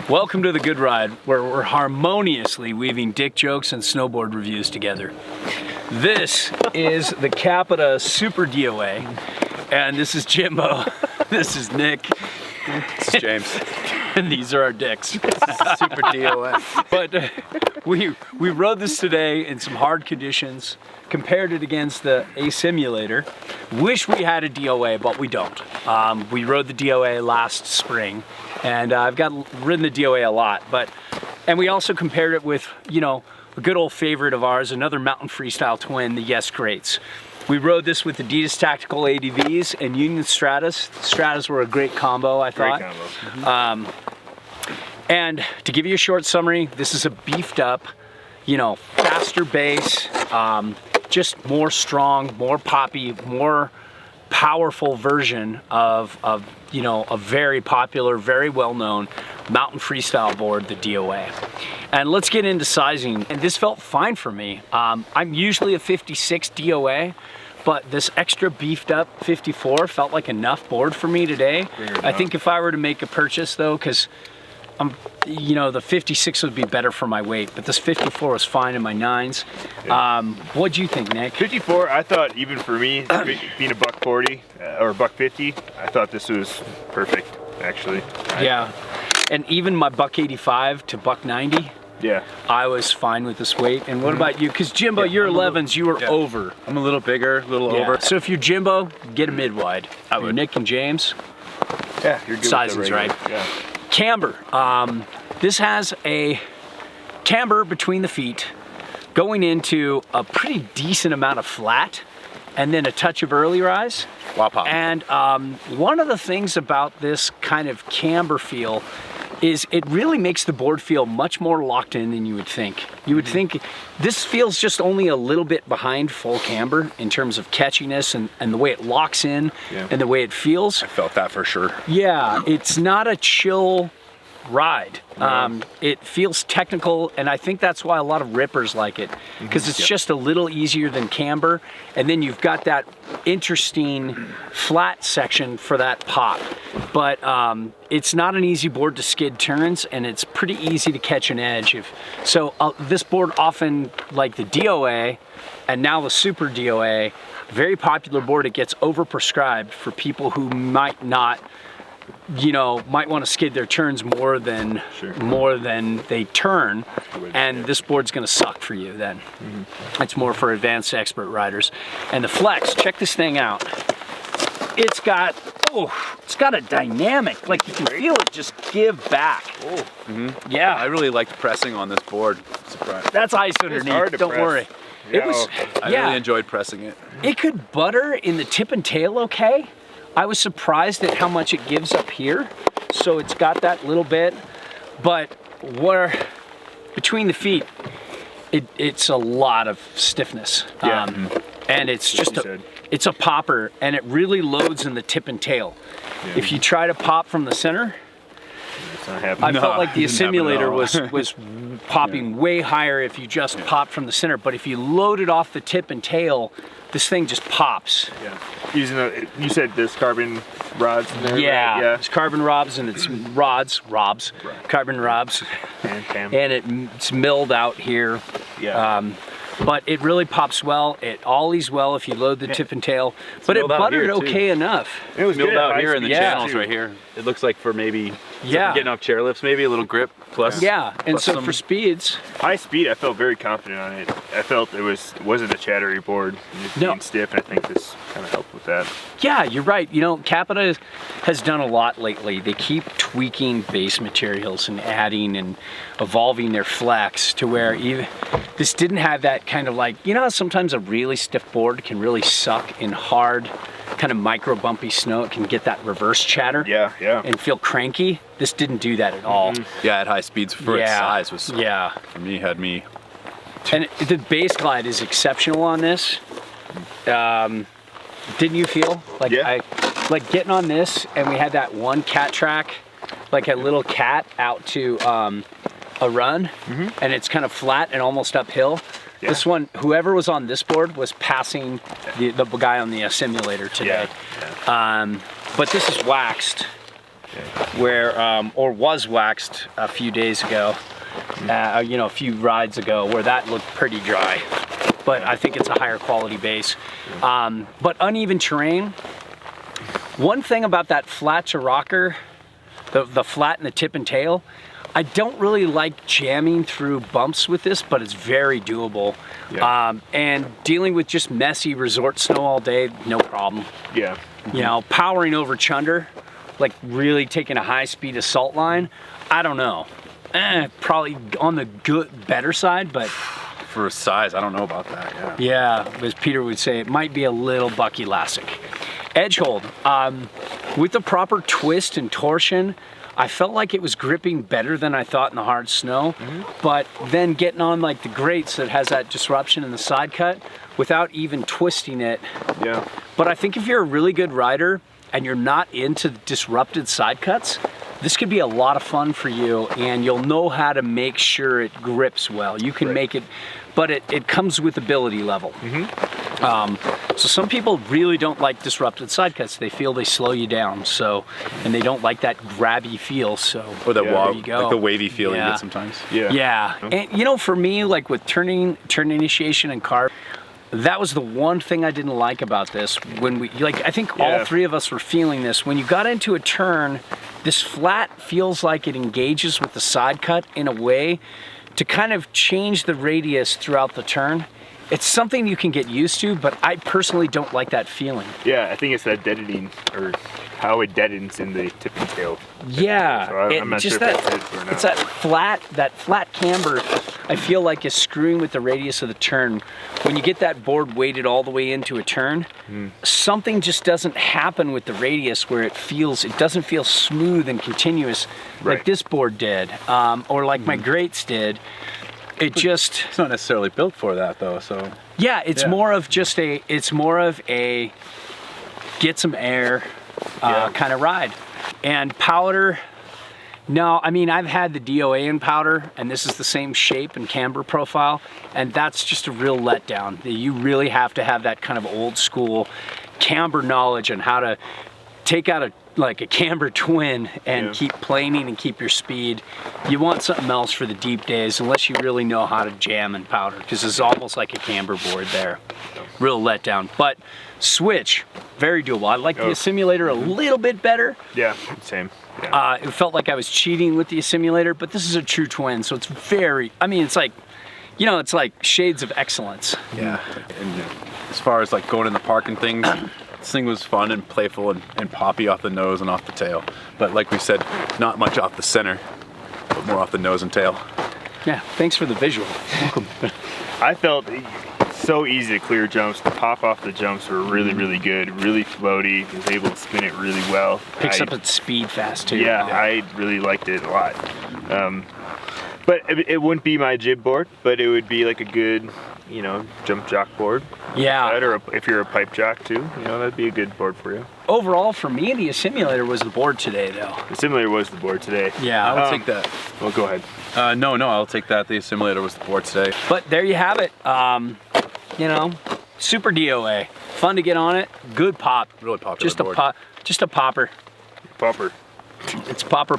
Welcome to The Good Ride, where we're harmoniously weaving dick jokes and snowboard reviews together. This is the Capita Super DOA, and this is Jimbo, this is Nick, this is James, and these are our dicks. Super DOA. But we rode this today in some hard conditions, compared it against the A Simulator. Wish we had a DOA, but we don't. We rode the DOA last spring, and I've ridden the DOA a lot, and we also compared it with, you know, a good old favorite of ours, another mountain freestyle twin, the JIES Greats. We rode this with Adidas Tactical ADVs and Union Stratas. Stratas were a great combo, I thought. Great combo. And to give you a short summary, this is a beefed up, you know, faster bass, just more strong, more poppy, more powerful version of you know, a very popular, very well-known mountain freestyle board, the DOA. And let's get into sizing. And this felt fine for me. I'm usually a 56 DOA, but this extra beefed up 54 felt like enough board for me today. I think if I were to make a purchase though, because you know, the 56 would be better for my weight, but this 54 was fine in my 9s. Yeah. What'd you think, Nick? 54, I thought even for me, being a buck 40 or buck 50, I thought this was perfect, actually. Yeah, and even my buck 85 to buck 90, yeah, I was fine with this weight. And what about you? Because Jimbo, your 11s, you were over. I'm a little bigger, a little over. So if you're Jimbo, get a mid-wide. I would. Nick and James, yeah, you're good sizing's right. Yeah. Camber. This has a camber between the feet going into a pretty decent amount of flat and then a touch of early rise. Wow, pop. And one of the things about this kind of camber feel is it really makes the board feel much more locked in than you would think. You would think this feels just only a little bit behind full camber in terms of catchiness and the way it locks in and the way it feels. I felt that for sure. Yeah, it's not a chill ride. It feels technical, and I think that's why a lot of rippers like it, because it's just a little easier than camber, and then you've got that interesting flat section for that pop. But it's not an easy board to skid turns, and it's pretty easy to catch an edge. So this board often, like the DOA and now the Super DOA, very popular board. It gets overprescribed for people who might not, you know, might want to skid their turns more than they turn, and this board's going to suck for you then. It's more for advanced expert riders. And the flex, check this thing out. It's got a dynamic, like you can feel it just give back. Yeah, I really liked pressing on this board. Surprised. That's ice underneath, don't worry. Yeah, It was, I really enjoyed pressing it. It could butter in the tip and tail okay. I was surprised at how much it gives up here. So it's got that little bit, but between the feet, it's a lot of stiffness. Yeah. And it's just it's a popper, and it really loads in the tip and tail. Yeah. If you try to pop from the center, it's not happening. I felt like the simulator was popping way higher if you just popped from the center, but if you load it off the tip and tail, this thing just pops. Yeah. You said there's carbon rods in there, yeah, right? Yeah. It's carbon rods, and it's carbon rods, and it's milled out here. Yeah. But it really pops well. It ollies well if you load the tip and tail, but it buttered okay enough. It was milled good out here in the channels too. Right here. It looks like for maybe getting off chairlifts, maybe a little grip plus. Yeah, and plus so for speeds, high speed, I felt very confident on it. I felt it wasn't a chattery board. It's being stiff, and I think this kind of helped with that. Yeah, you're right. You know, Capita has done a lot lately. They keep tweaking base materials and adding and evolving their flex to where even this didn't have that kind of, like, you know how sometimes a really stiff board can really suck in hard, kind of micro bumpy snow. It can get that reverse chatter. Yeah. And feel cranky. This didn't do that at all. Yeah, at high speeds for its size was for me had me. And the base glide is exceptional on this. Didn't you feel like like getting on this, and we had that one cat track, like a little cat out to a run, and it's kind of flat and almost uphill. Yeah. This one, whoever was on this board was passing the guy on the simulator today. Yeah. But this is waxed where, or was waxed a few days ago, you know, a few rides ago, where that looked pretty dry. But I think it's a higher quality base. But uneven terrain, one thing about that flat to rocker, the flat and the tip and tail, I don't really like jamming through bumps with this, but it's very doable. Yeah. And dealing with just messy resort snow all day, no problem. Yeah. You know, powering over chunder, like really taking a high speed assault line, I don't know. Probably on the better side, but For size, I don't know about that. yeah, as Peter would say, it might be a little buck elastic. Edge hold, with the proper twist and torsion, I felt like it was gripping better than I thought in the hard snow, but then getting on like the grates that has that disruption in the side cut without even twisting it. Yeah. But I think if you're a really good rider and you're not into disrupted side cuts, this could be a lot of fun for you, and you'll know how to make sure it grips well. You can make it, but it comes with ability level. So some people really don't like disrupted side cuts. They feel they slow you down, so, and they don't like that grabby feel, so Or that there you go. like the wavy feel you Yeah. get sometimes. Yeah. Yeah, and you know, for me, like with turn initiation and carb, that was the one thing I didn't like about this. When we, like, I think all three of us were feeling this. When you got into a turn, this flat feels like it engages with the side cut in a way to kind of change the radius throughout the turn. It's something you can get used to, but I personally don't like that feeling. Yeah, I think it's that deadening, or how it deadens in the tip and tail. Yeah, So I'm not just sure if that, that's it or not. it's that flat camber, I feel like is screwing with the radius of the turn. When you get that board weighted all the way into a turn, something just doesn't happen with the radius where it doesn't feel smooth and continuous like this board did, or like my grates did. It's not necessarily built for that though, so. Yeah, it's more of just a get some air kind of ride. And powder, no, I mean, I've had the DOA in powder, and this is the same shape and camber profile, and that's just a real letdown. You really have to have that kind of old school camber knowledge on how to take out a camber twin and keep planing and keep your speed. You want something else for the deep days, unless you really know how to jam and powder, because it's almost like a camber board there. Real letdown. But switch, very doable. I like the simulator a little bit better. Yeah, same. Yeah. It felt like I was cheating with the simulator, but this is a true twin, so it's very, I mean, it's like, you know, it's like shades of excellence. Yeah, and as far as like going in the park and things, this thing was fun and playful and poppy off the nose and off the tail. But like we said, not much off the center, but more off the nose and tail. Yeah, thanks for the visual. Welcome. I felt so easy to clear jumps. The pop off the jumps were really, really good, really floaty. Was able to spin it really well. Picks up its speed fast too. Yeah, I really liked it a lot. But it wouldn't be my jib board, but it would be like a good, you know, jump jock board. Yeah. Or if you're a pipe jock too, you know, that'd be a good board for you. Overall, for me, the simulator was the board today, though. The simulator was the board today. Yeah. I would take that. Well, go ahead. No, I'll take that. The simulator was the board today. But there you have it. You know, Super DOA. Fun to get on it. Good pop. Really popular board. Just a popper. Popper. It's popper